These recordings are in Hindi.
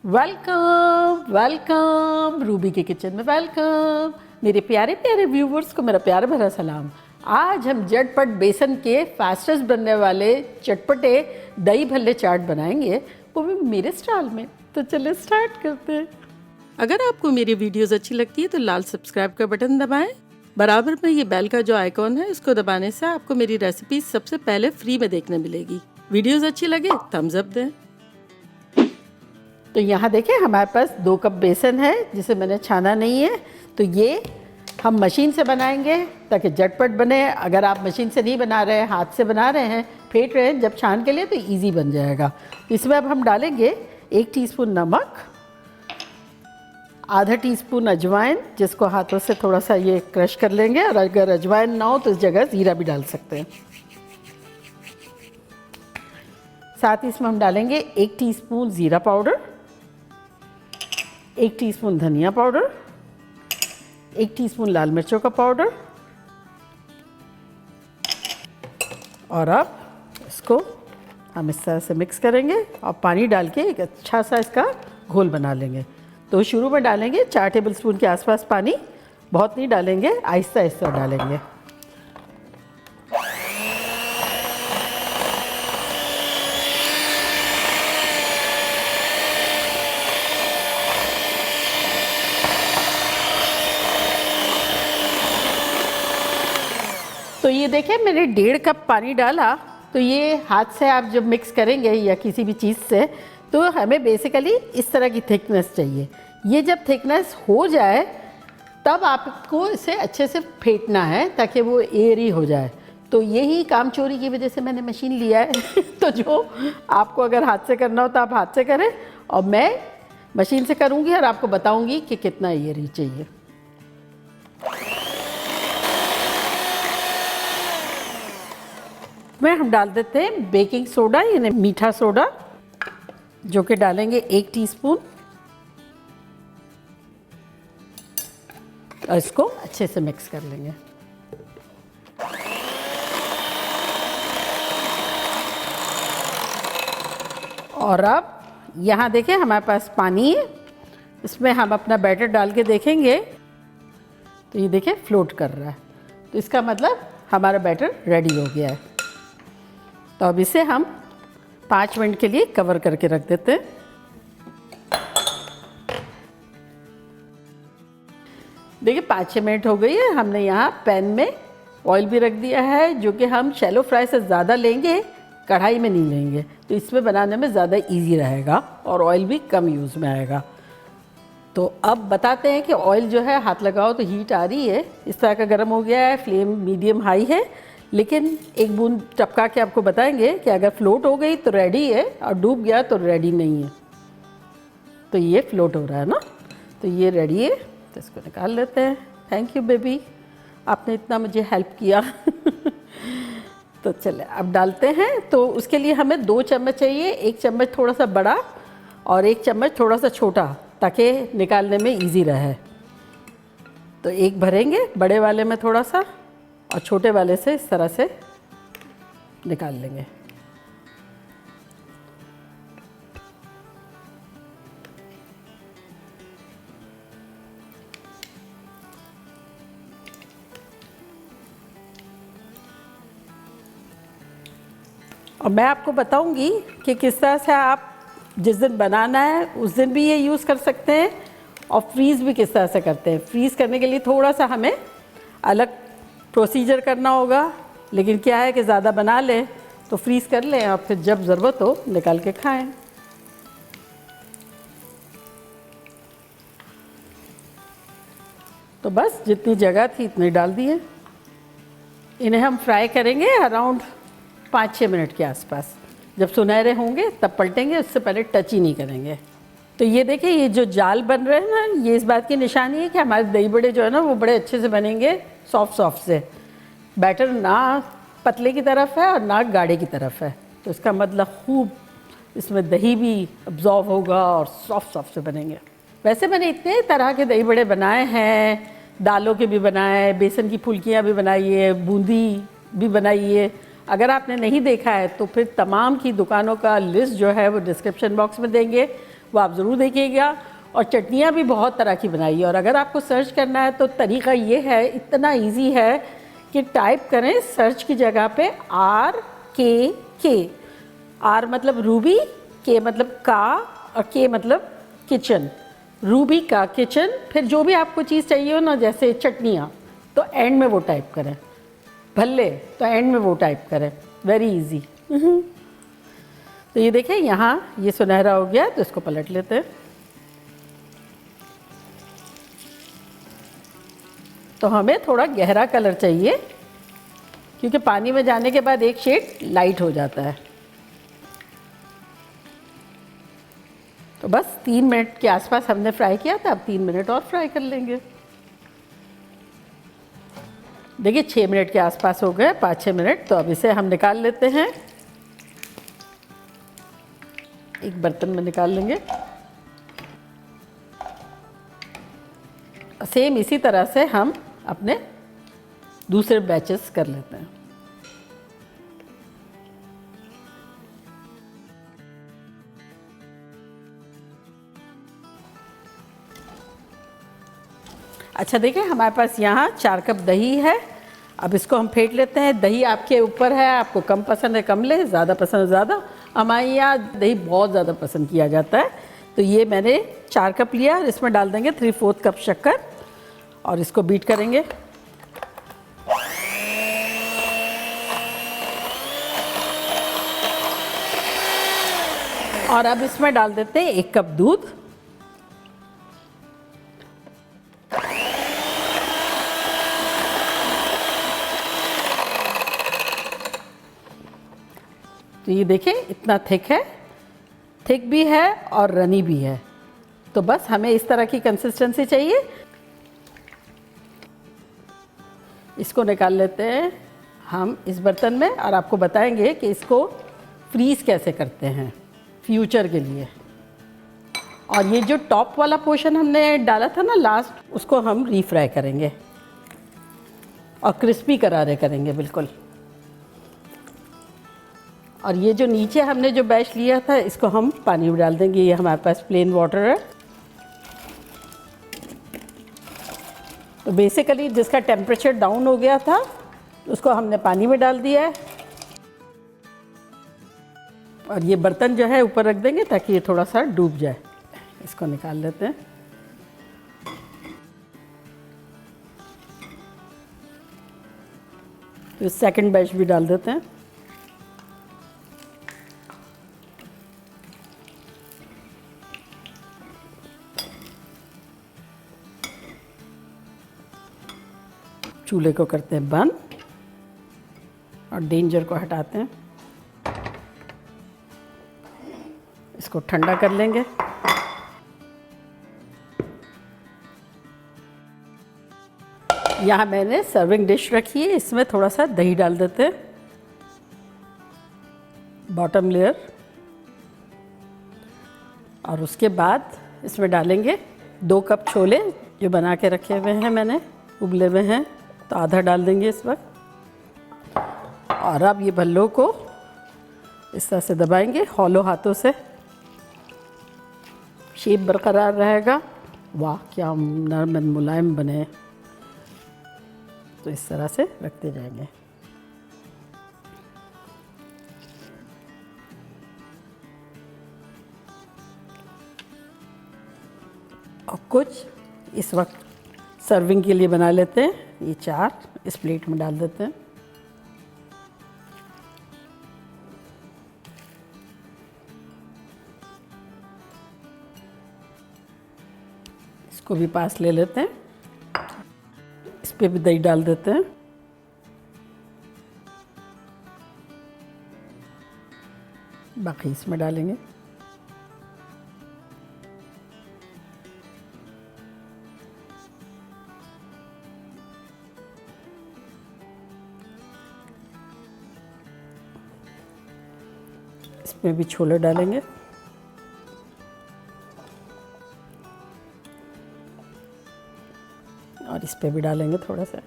वेलकम वेलकम रूबी के किचन में वेलकम। मेरे प्यारे प्यारे व्यूवर्स को मेरा प्यार भरा सलाम। आज हम झटपट बेसन के फास्टेस्ट बनने वाले चटपटे दही भल्ले चाट बनाएंगे, वो भी मेरे स्टाइल में। तो चलिए स्टार्ट करते हैं। अगर आपको मेरी वीडियोस अच्छी लगती है तो लाल सब्सक्राइब का बटन दबाएं। बराबर में ये बेल का जो आइकॉन है इसको दबाने से आपको मेरी रेसिपी सबसे पहले फ्री में देखने मिलेगी। वीडियोस अच्छी लगे थम्स अप दें। तो यहाँ देखें हमारे पास 2 कप बेसन है जिसे मैंने छाना नहीं है। तो ये हम मशीन से बनाएंगे ताकि झटपट बने। अगर आप मशीन से नहीं बना रहे हैं, हाथ से बना रहे हैं, फेंट रहे हैं जब छान के लिए, तो इजी बन जाएगा। इसमें अब हम डालेंगे 1 टीस्पून नमक, आधा टीस्पून अजवाइन, जिसको हाथों से थोड़ा सा ये क्रश कर लेंगे, और अगर अजवाइन ना हो तो इस जगह ज़ीरा भी डाल सकते हैं। साथ ही इसमें हम डालेंगे 1 टीस्पून ज़ीरा पाउडर, 1 टीस्पून धनिया पाउडर, 1 टीस्पून लाल मिर्चों का पाउडर, और अब इसको हम इस तरह से मिक्स करेंगे और पानी डाल के एक अच्छा सा इसका घोल बना लेंगे। तो शुरू में डालेंगे 4 टेबलस्पून के आसपास पानी, बहुत नहीं डालेंगे, आहिस्ता आहिस्ता डालेंगे। तो ये देखें मैंने 1.5 कप पानी डाला। तो ये हाथ से आप जब मिक्स करेंगे या किसी भी चीज़ से, तो हमें बेसिकली इस तरह की थिकनेस चाहिए। ये जब थिकनेस हो जाए तब आपको इसे अच्छे से फेंटना है ताकि वो एयरी हो जाए। तो यही काम चोरी की वजह से मैंने मशीन लिया है। तो जो आपको अगर हाथ से करना हो तो आप हाथ से करें, और मैं मशीन से करूँगी और आपको बताऊँगी कि कितना एयरी चाहिए। में हम डाल देते हैं बेकिंग सोडा यानी मीठा सोडा, जो कि डालेंगे 1 टीस्पून, और इसको अच्छे से मिक्स कर लेंगे। और अब यहाँ देखें हमारे पास पानी है, इसमें हम अपना बैटर डाल के देखेंगे तो ये देखें फ्लोट कर रहा है। तो इसका मतलब हमारा बैटर रेडी हो गया है। तो अब इसे हम 5 मिनट के लिए कवर करके रख देते हैं। देखिए 5-6 मिनट हो गई है। हमने यहाँ पैन में ऑयल भी रख दिया है, जो कि हम शैलो फ्राई से ज़्यादा लेंगे, कढ़ाई में नहीं लेंगे। तो इसमें बनाने में ज़्यादा इजी रहेगा और ऑयल भी कम यूज़ में आएगा। तो अब बताते हैं कि ऑयल जो है हाथ लगाओ तो हीट आ रही है, इस तरह का गर्म हो गया है। फ्लेम मीडियम हाई है, लेकिन एक बूंद टपका के आपको बताएंगे कि अगर फ्लोट हो गई तो रेडी है, और डूब गया तो रेडी नहीं है। तो ये फ्लोट हो रहा है ना, तो ये रेडी है। तो इसको निकाल लेते हैं। थैंक यू बेबी, आपने इतना मुझे हेल्प किया। तो चले अब डालते हैं। तो उसके लिए हमें 2 चम्मच चाहिए, 1 चम्मच थोड़ा सा बड़ा और 1 चम्मच थोड़ा सा छोटा, ताकि निकालने में ईजी रहे। तो एक भरेंगे बड़े वाले में थोड़ा सा, और छोटे वाले से इस तरह से निकाल लेंगे। और मैं आपको बताऊंगी कि किस तरह से आप जिस दिन बनाना है उस दिन भी ये यूज़ कर सकते हैं, और फ्रीज़ भी किस तरह से करते हैं। फ्रीज़ करने के लिए थोड़ा सा हमें अलग प्रोसीजर करना होगा, लेकिन क्या है कि ज़्यादा बना लें तो फ्रीज़ कर लें और फिर जब ज़रूरत हो निकाल के खाएं। तो बस जितनी जगह थी इतनी डाल दिए। इन्हें हम फ्राई करेंगे अराउंड 5-6 मिनट के आसपास। जब सुनहरे होंगे तब पलटेंगे, उससे पहले टच ही नहीं करेंगे। तो ये देखिए ये जो जाल बन रहे हैं ना, ये इस बात की निशानी है कि हमारे दही बड़े जो है ना वो बड़े अच्छे से बनेंगे, सॉफ्ट से। बैटर ना पतले की तरफ है और ना गाढ़े की तरफ है, तो इसका मतलब खूब इसमें दही भी अब्जॉर्व होगा और सॉफ्ट से बनेंगे। वैसे मैंने इतने तरह के दही बड़े बनाए हैं, दालों के भी बनाए, बेसन की फुल्कियाँ भी बनाई है, बूंदी भी बनाई है, अगर आपने नहीं देखा है तो फिर तमाम की दुकानों का लिस्ट जो है वो डिस्क्रिप्शन बॉक्स में देंगे, वो आप ज़रूर देखिएगा। और चटनियाँ भी बहुत तरह की बनाई है, और अगर आपको सर्च करना है तो तरीका ये है, इतना इजी है कि टाइप करें सर्च की जगह पे RKK। R मतलब रूबी, K मतलब का, और K मतलब किचन। रूबी का किचन। फिर जो भी आपको चीज़ चाहिए हो ना, जैसे चटनियाँ, तो एंड में वो टाइप करें। भल्ले तो एंड में वो टाइप करें। Very easy. तो ये देखें, यहाँ ये सुनहरा हो गया, तो इसको पलट लेते हैं। तो हमें थोड़ा गहरा कलर चाहिए, क्योंकि पानी में जाने के बाद एक शेड लाइट हो जाता है। तो बस 3 मिनट के आसपास हमने फ्राई किया था, अब 3 मिनट और फ्राई कर लेंगे। देखिए 6 मिनट के आसपास हो गए, 5-6 मिनट। तो अब इसे हम निकाल लेते हैं, एक बर्तन में निकाल लेंगे। सेम इसी तरह से हम अपने दूसरे बैचेस कर लेते हैं। अच्छा देखिए, हमारे पास यहाँ 4 कप दही है। अब इसको हम फेंट लेते हैं। दही आपके ऊपर है, आपको कम पसंद है कम ले, ज़्यादा पसंद है ज़्यादा। हमारे यहाँ दही बहुत ज़्यादा पसंद किया जाता है। तो ये मैंने 4 कप लिया, इसमें डाल देंगे 3/4 कप शक्कर, और इसको बीट करेंगे। और अब इसमें डाल देते हैं 1 कप दूध। तो ये देखिए इतना थिक है, थिक भी है और रनी भी है। तो बस हमें इस तरह की कंसिस्टेंसी चाहिए। इसको निकाल लेते हैं हम इस बर्तन में, और आपको बताएंगे कि इसको फ्रीज़ कैसे करते हैं फ्यूचर के लिए। और ये जो टॉप वाला पोर्शन हमने डाला था ना लास्ट, उसको हम रीफ्राई करेंगे और क्रिस्पी करारे करेंगे बिल्कुल। और ये जो नीचे हमने जो बैच लिया था, इसको हम पानी में डाल देंगे। ये हमारे पास प्लेन वाटर है। तो बेसिकली जिसका टेम्परेचर डाउन हो गया था, उसको हमने पानी में डाल दिया है। और ये बर्तन जो है ऊपर रख देंगे ताकि ये थोड़ा सा डूब जाए। इसको निकाल लेते हैं। तो सेकंड बैच भी डाल देते हैं। चूल्हे को करते हैं बंद और डेंजर को हटाते हैं। इसको ठंडा कर लेंगे। यहाँ मैंने सर्विंग डिश रखी है, इसमें थोड़ा सा दही डाल देते हैं, बॉटम लेयर। और उसके बाद इसमें डालेंगे 2 कप छोले जो बना के रखे हुए हैं मैंने, उबले हुए हैं। तो आधा डाल देंगे इस वक्त। और अब ये भल्लों को इस तरह से दबाएंगे हॉलो हाथों से, शेप बरकरार रहेगा। वाह क्या नरम मुलायम बने। तो इस तरह से रखते जाएंगे। और कुछ इस वक्त सर्विंग के लिए बना लेते हैं। ये 4 इस प्लेट में डाल देते हैं। इसको भी पास ले लेते हैं। इस पे भी दही डाल देते हैं। बाकी इसमें डालेंगे। इसमें भी छोले डालेंगे। और इस पे भी डालेंगे थोड़ा सा।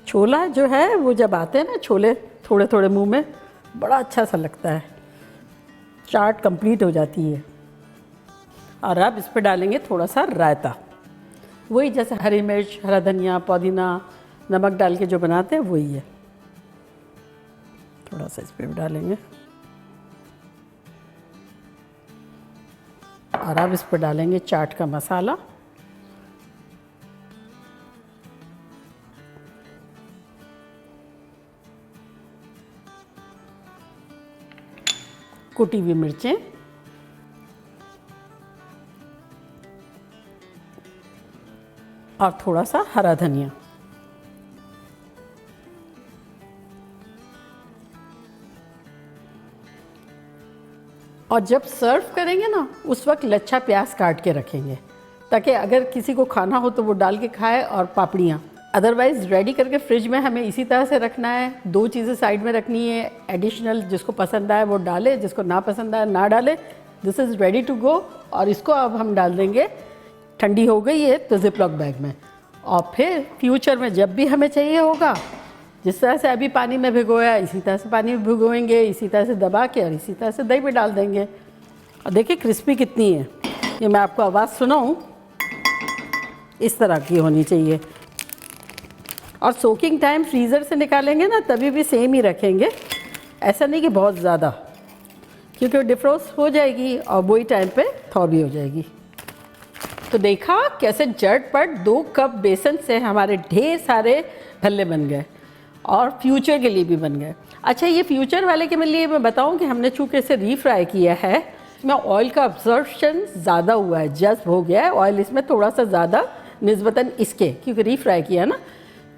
छोला जो है वो जब आते हैं ना छोले थोड़े थोड़े मुंह में, बड़ा अच्छा सा लगता है, चाट कंप्लीट हो जाती है। और अब इस पर डालेंगे थोड़ा सा रायता, वही जैसे हरी मिर्च, हरा धनिया, पुदीना, नमक डाल के जो बनाते हैं वही है। थोड़ा सा इस पर भी डालेंगे और अब इस पर डालेंगे चाट का मसाला। कुटी हुई मिर्चें, और थोड़ा सा हरा धनिया। और जब सर्व करेंगे ना उस वक्त लच्छा प्याज काट के रखेंगे, ताकि अगर किसी को खाना हो तो वो डाल के खाए, और पापड़ियाँ। अदरवाइज़ रेडी करके फ्रिज में हमें इसी तरह से रखना है। 2 चीज़ें साइड में रखनी है, एडिशनल जिसको पसंद आए वो डाले, जिसको ना पसंद आए ना डाले। This is ready to go. और इसको अब हम डाल देंगे, ठंडी हो गई है तो जिपलॉक बैग में। और फिर फ्यूचर में जब भी हमें चाहिए होगा, जिस तरह से अभी पानी में भिगोया इसी तरह से पानी में भिगोएंगे, इसी तरह से दबा के, और इसी तरह से दही में डाल देंगे। और देखिए क्रिस्पी कितनी है, ये मैं आपको आवाज़ सुनाऊं, इस तरह की होनी चाहिए। और सोकिंग टाइम फ्रीज़र से निकालेंगे ना तभी भी सेम ही रखेंगे, ऐसा नहीं कि बहुत ज़्यादा, क्योंकि वो डिफ्रोस्ट हो जाएगी और वही टाइम पे थॉ भी हो जाएगी। तो देखा कैसे झटपट 2 कप बेसन से हमारे ढेर सारे भल्ले बन गए, और फ्यूचर के लिए भी बन गए। अच्छा, ये फ्यूचर वाले के लिए मैं बताऊं कि हमने चूँकि इसे रीफ्राई किया है, इसमें ऑयल का अब्जॉर्प्शन ज़्यादा हुआ है, जस्ट हो गया है ऑयल इसमें थोड़ा सा ज़्यादा निस्बतन इसके, क्योंकि रीफ्राई किया ना।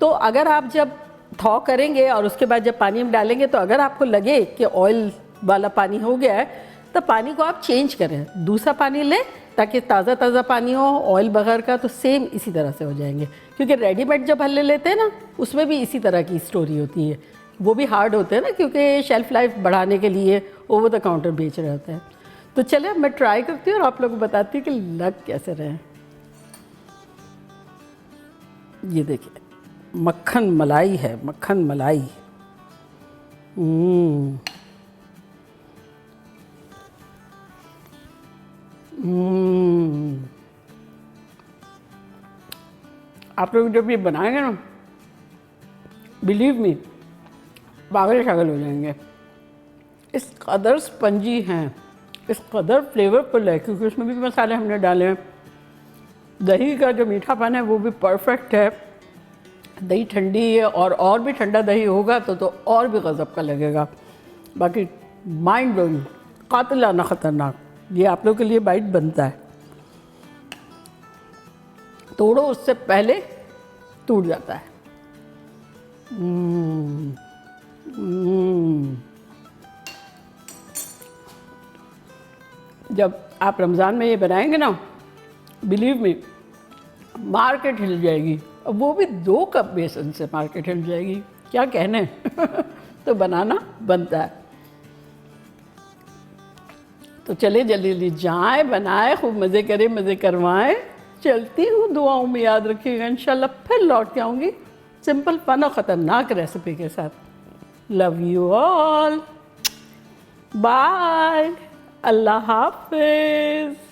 तो अगर आप जब थॉ करेंगे और उसके बाद जब पानी में डालेंगे, तो अगर आपको लगे कि ऑयल वाला पानी हो गया है तो पानी को आप चेंज करें, दूसरा पानी लें, ताकि ताज़ा ताज़ा पानी हो ऑयल बगैर का। तो सेम इसी तरह से हो जाएंगे, क्योंकि रेडीमेड जब हल्ले लेते हैं ना उसमें भी इसी तरह की स्टोरी होती है। वो भी हार्ड होते हैं ना, क्योंकि शेल्फ़ लाइफ बढ़ाने के लिए ओवर द काउंटर बेच रहे होते हैं। तो चले अब मैं ट्राई करती हूँ और आप लोगों को बताती हूँ कि लग कैसे रहे। ये देखिए मक्खन मलाई है, मक्खन मलाई। आप लोग जब ये बनाएंगे ना, बिलीव मी, पागल शागल हो जाएंगे। इस कदर स्पंजी हैं, इस कदर फ्लेवरफुल है, क्योंकि उसमें भी मसाले हमने डाले हैं। दही का जो मीठापन है वो भी परफेक्ट है। दही ठंडी है, और भी ठंडा दही होगा तो और भी गज़ब का लगेगा। बाकी माइंड ब्लोइंग, कातिलाना ख़तरनाक। ये आप लोग के लिए बाइट बनता है, तोड़ो उससे पहले टूट जाता है। जब आप रमज़ान में ये बनाएंगे ना, बिलीव मी, मार्केट हिल जाएगी। अब वो भी 2 कप बेसन से मार्केट हिल जाएगी, क्या कहने। तो बनाना बनता है। तो चले जल्दी जल्दी जाएं, बनाएं, खूब मज़े करें, मज़े करवाएं। चलती हूँ, दुआओं में याद रखिएगा। इंशाल्लाह फिर लौट के आऊँगी सिंपल फन और ख़तरनाक रेसिपी के साथ। लव यू ऑल, बाय, अल्लाह हाफिज़।